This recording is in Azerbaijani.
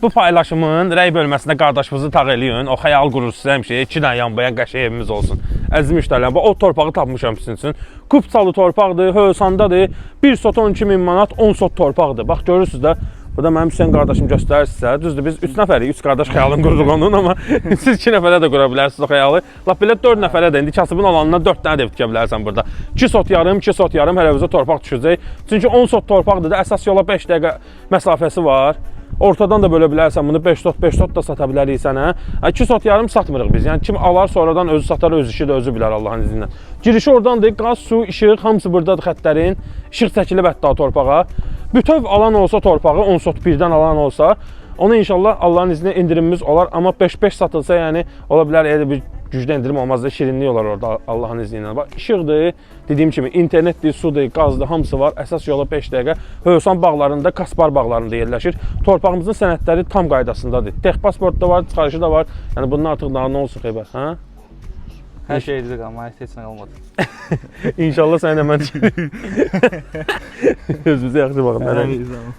Bu paylaşımın rəy bölməsində qardaşımızı tağ eləyin. O xəyal qurursunuz həmişə 2 dənə yanbayan qəşəng evimiz olsun. Əziz müştərilər, o torpağı tapmışam sizin üçün. Kupçalı torpaqdır, Hövsandadır. 1 sot 12.000 manat, 10 sot torpaqdır. Bax görürsünüz də. Burada mənim Hüseyn qardaşım göstərir sizə. Düzdür, biz 3 nəfərik, 3 qardaş xəyalını qururuq onun, amma siz 2 nəfərə də qura bilərsiniz o xəyalı. Lap belə 4 nəfərə də, indi kasıbın olanından 4 dənə də tikə bilərsən burada. 2 sot yarım, 2 sot yarım hər evimizə torpaq düşəcək. Çünki 10 sot torpaqdır da, əsas yola 5 dəqiqə məsafəsi var. Ortadan da bölə bilərsən bunu, 5 sot da sata bilərik sənə. 2 sot yarım satmırıq biz. Yəni kim alar sonradan özü satar, öz işi də özü bilər Allahın izni ilə. Girişi oradandır, qaz, su, işıq, hamısı buradadır xəttlərin. İşıq çəkilib hətta torpağa. Bütöv alan olsa torpağı, 10 sot birdən alan olsa, onu inşallah Allahın izni ilə indirimimiz olar. Amma 5-5 satılsa, yəni ola bilər elə bir gücdə indirim olmaz da, şirinlik olar orada Allahın izni ilə. Bax, işıqdır, dediyim kimi internetdir, sudur, qazdır, hamısı var. Əsas yola 5 dəqiqə Hövsan bağlarında, Kaspar bağlarında yerləşir. Torpağımızın sənədləri tam qaydasındadır. Tex pasport da var, çıxarışı da var. Yəni bunun artıq daha nə olsun xeybər, hə? Hər şey edirik amma heç nə qalmadı. İnşallah sənə mən özünüzə yaxşı baxın.